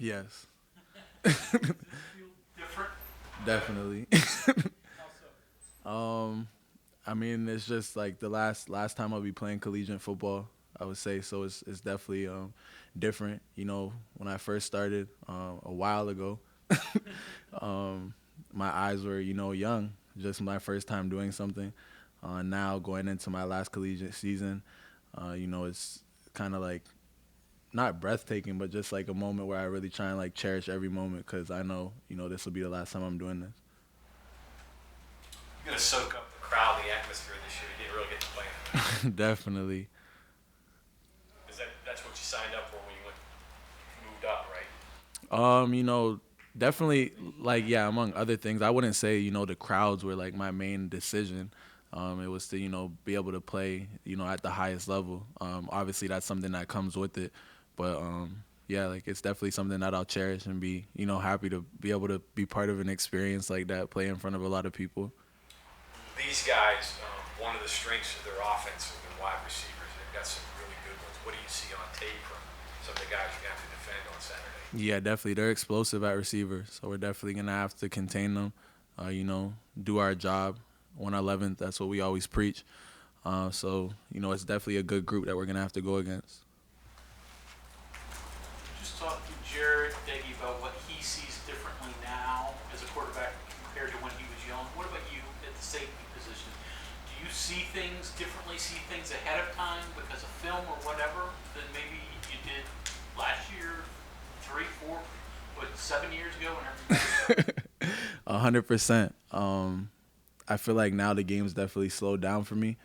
Yes. Does it feel different? Definitely. How so? I mean, it's just like the last time I'll be playing collegiate football, I would say. So it's definitely different. You know, when I first started a while ago, um, my eyes were young. Just my first time doing something. Now going into my last collegiate season, it's kind of like not breathtaking, but just like a moment where I really try and like cherish every moment because I know this will be the last time I'm doing this. You're going to soak up the crowd, the atmosphere this year. You didn't really get to play in it. Definitely. That's what you signed up for when you moved up, right? You know, definitely like yeah, among other things, I wouldn't say, the crowds were like my main decision. It was to, be able to play, at the highest level. Obviously that's something that comes with it. But yeah, like it's definitely something that I'll cherish and be, happy to be able to be part of an experience like that, play in front of a lot of people. These guys, one of the strengths of their offense is their wide receivers. They've got some really good ones. What do you see on tape from some of the guys you're going to have to defend on Saturday? Yeah, definitely. They're explosive at receiver, so we're definitely gonna have to contain them. Do our job. 111th. That's what we always preach. So it's definitely a good group that we're gonna have to go against. Just talk to Jared Deggy about what he sees differently now as a quarterback compared to when he was young. What about you at the safety position? Do you see things differently, see things ahead of time because of film or whatever than maybe you did last year, 7 years ago, whenever? 100%. I feel like now the game's definitely slowed down for me.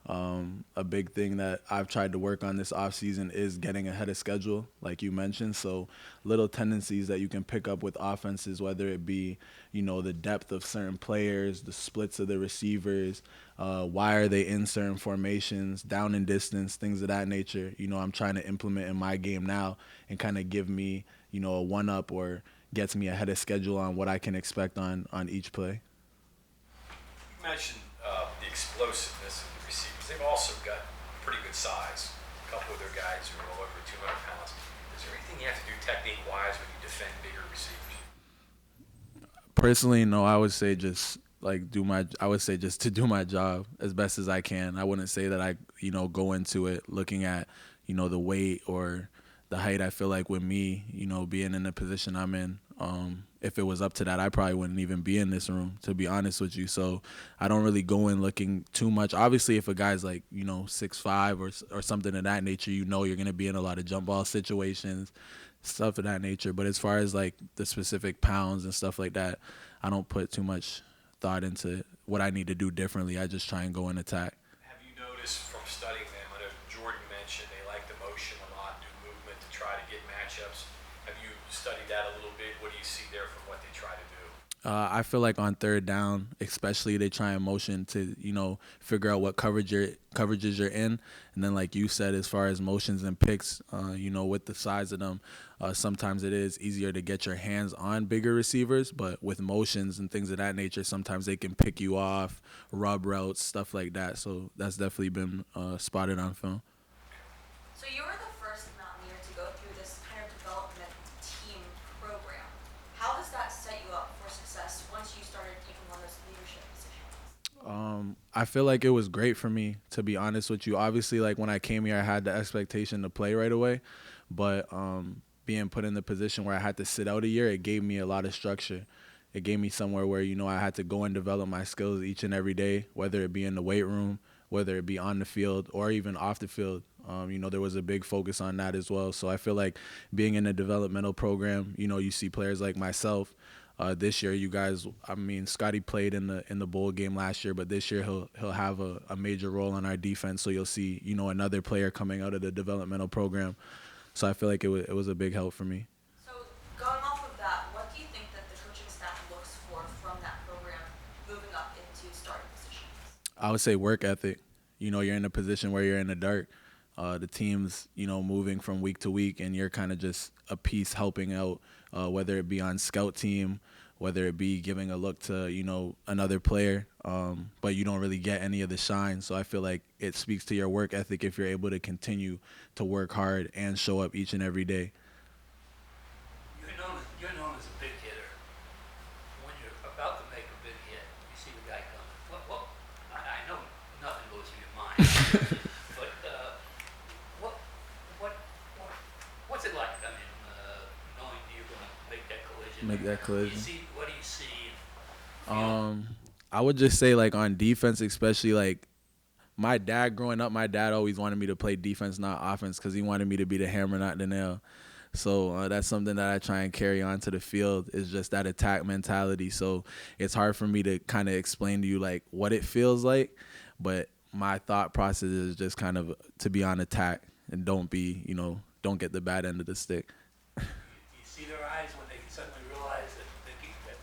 A big thing that I've tried to work on this offseason is getting ahead of schedule, like you mentioned. So little tendencies that you can pick up with offenses, whether it be, the depth of certain players, the splits of the receivers, why are they in certain formations, down and distance, things of that nature. I'm trying to implement in my game now and kind of give me, a one-up or gets me ahead of schedule on what I can expect on each play. You mentioned the explosiveness of the receivers. They've also got pretty good size. A couple of their guys are well over 200 pounds. Is there anything you have to do technique-wise when you defend bigger receivers? Personally, no. I would say just to do my job as best as I can. I wouldn't say that I go into it looking at the weight or the height. I feel like with me, being in the position I'm in, if it was up to that, I probably wouldn't even be in this room, to be honest with you. So I don't really go in looking too much. Obviously, if a guy's like 6'5" or something of that nature, you're gonna be in a lot of jump ball situations, stuff of that nature. But as far as like the specific pounds and stuff like that, I don't put too much thought into what I need to do differently. I just try and go and attack. Have you noticed from studying them, I know Jordan mentioned they like the motion a lot, do movement to try to get matchups. Have you studied that a little bit? What do you see there from what they try to do? I feel like on third down, especially, they try and motion to figure out what coverages you're in, and then like you said, as far as motions and picks, with the size of them, sometimes it is easier to get your hands on bigger receivers, but with motions and things of that nature, sometimes they can pick you off, rub routes, stuff like that. So that's definitely been spotted on film. So you were the first Mountaineer to go through this kind of development team program. How does that set you up for success once you started taking on those leadership positions? I feel like it was great for me, to be honest with you. Obviously, like when I came here, I had the expectation to play right away, but being put in the position where I had to sit out a year, it gave me a lot of structure. It gave me somewhere where I had to go and develop my skills each and every day, whether it be in the weight room, whether it be on the field or even off the field. There was a big focus on that as well. So I feel like being in a developmental program, you see players like myself. This year, you guys, Scotty played in the bowl game last year, but this year he'll have a major role on our defense. So you'll see, another player coming out of the developmental program. So I feel like it was a big help for me. So going off of that, what do you think that the coaching staff looks for from that program moving up into starting positions? I would say work ethic. You're in a position where you're in the dark. The team's, moving from week to week, and you're kind of just a piece helping out, whether it be on scout team, whether it be giving a look to, another player, but you don't really get any of the shine. So I feel like it speaks to your work ethic if you're able to continue to work hard and show up each and every day. You make that collision. What do you see? I would just say like on defense, especially like my dad growing up, my dad always wanted me to play defense, not offense, because he wanted me to be the hammer, not the nail. So that's something that I try and carry on to the field is just that attack mentality. So it's hard for me to kind of explain to you like what it feels like, but my thought process is just kind of to be on attack and don't be, don't get the bad end of the stick. You see their eyes when they suddenly realize that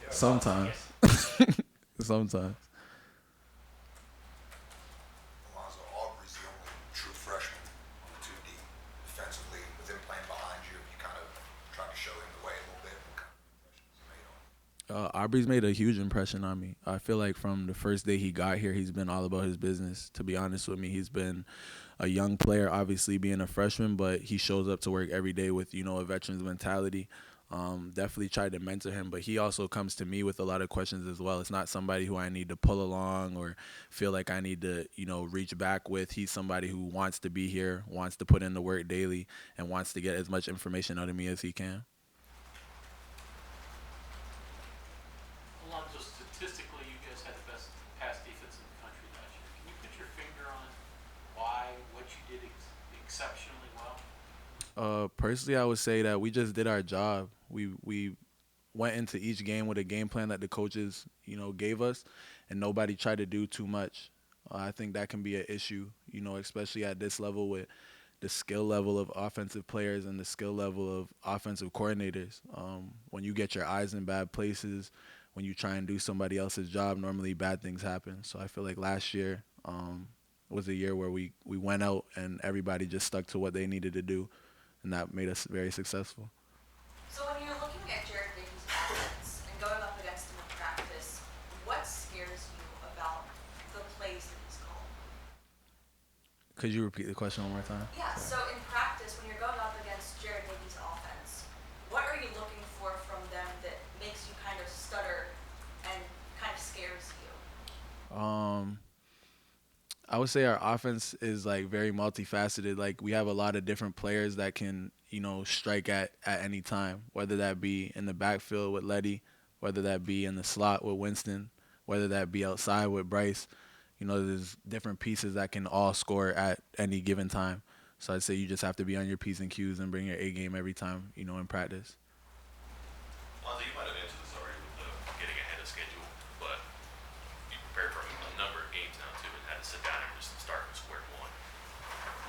they're Sometimes. Sometimes. Alonzo, Aubrey's the only true freshman on the 2D defensively. With him playing behind you, you kind of tried to show him the way a little bit. What kind of impressions he made on you? Aubrey's made a huge impression on me. I feel like from the first day he got here, he's been all about his business. To be honest with me, he's been a young player, obviously being a freshman, but he shows up to work every day with, a veteran's mentality. Definitely tried to mentor him, but he also comes to me with a lot of questions as well. It's not somebody who I need to pull along or feel like I need to, reach back with. He's somebody who wants to be here, wants to put in the work daily, and wants to get as much information out of me as he can. Alonzo, statistically, you guys had the best pass defense in the country last year. Can you put your finger on why, what you did exceptionally well? Personally, I would say that we just did our job. We went into each game with a game plan that the coaches, gave us, and nobody tried to do too much. I think that can be an issue, especially at this level with the skill level of offensive players and the skill level of offensive coordinators. When you get your eyes in bad places, when you try and do somebody else's job, normally bad things happen. So I feel like last year was a year where we went out and everybody just stuck to what they needed to do, and that made us very successful. So when you're looking at Jared Dickey's offense and going up against him in practice, what scares you about the plays that he's called? Could you repeat the question one more time? Yeah, so in practice, when you're going up against Jared Dickey's offense, what are you looking for from them that makes you kind of stutter and kind of scares you? I would say our offense is like very multifaceted. Like we have a lot of different players that can, strike at any time, whether that be in the backfield with Letty, whether that be in the slot with Winston, whether that be outside with Bryce. There's different pieces that can all score at any given time. So I'd say you just have to be on your P's and Q's and bring your A game every time, in practice. Lonzo, you might have answered this already with the getting ahead of schedule, but you prepared for a number of games now too and had to sit down and just start from square one.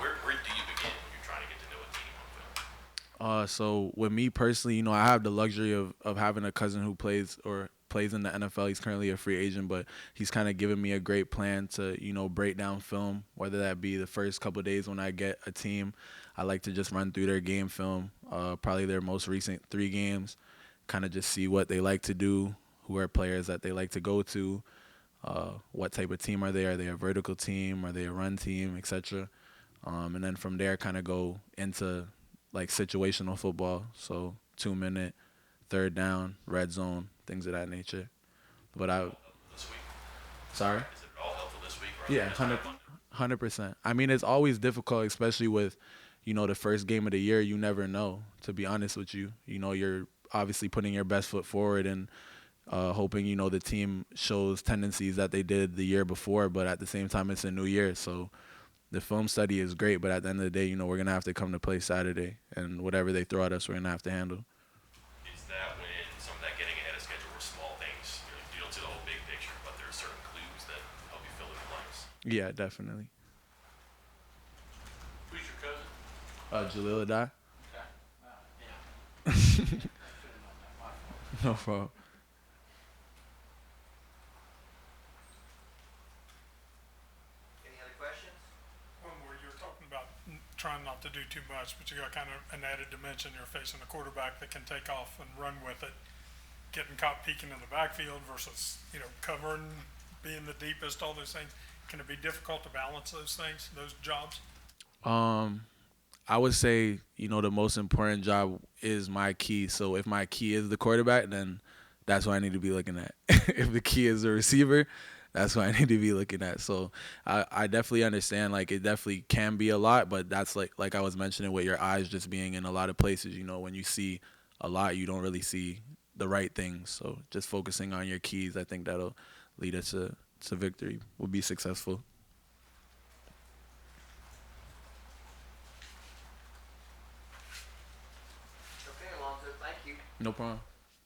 Where do you begin when you're trying to get to know a team on film? So with me personally, I have the luxury of having a cousin who plays in the NFL. He's currently a free agent, but he's kind of given me a great plan to, break down film, whether that be the first couple of days when I get a team. I like to just run through their game film, probably their most recent 3 games, kind of just see what they like to do, who are players that they like to go to, what type of team are they? Are they a vertical team? Are they a run team, etc.? And then from there kind of go into like situational football, so 2-minute, third down, red zone, things of that nature. But This week? Sorry? Is it all helpful this week? Or Yeah, 100%. I mean, it's always difficult, especially with, the first game of the year. You never know, to be honest with you. You're obviously putting your best foot forward and hoping, the team shows tendencies that they did the year before, but at the same time, it's a new year. So the film study is great, but at the end of the day, we're going to have to come to play Saturday, and whatever they throw at us, we're going to have to handle. Is that when some of that getting ahead of schedule were small things? You don't see the whole big picture, but there are certain clues that help you fill in the blanks. Yeah, definitely. Who's your cousin? Jalil Addae? Okay. Yeah. I should've known that. My fault. No problem. Any other questions? One where you're talking about trying not to do too much, but you got kind of an added dimension. You're facing a quarterback that can take off and run with it. Getting caught peeking in the backfield versus, covering, being the deepest, all those things. Can it be difficult to balance those things, those jobs? I would say, the most important job is my key. So if my key is the quarterback, then that's what I need to be looking at. If the key is the receiver, that's what I need to be looking at. So I definitely understand, like, it definitely can be a lot, but that's like I was mentioning with your eyes just being in a lot of places, when you see a lot, you don't really see the right things. So just focusing on your keys, I think that'll lead us to victory. We'll be successful. Okay, Alonzo, thank you. No problem.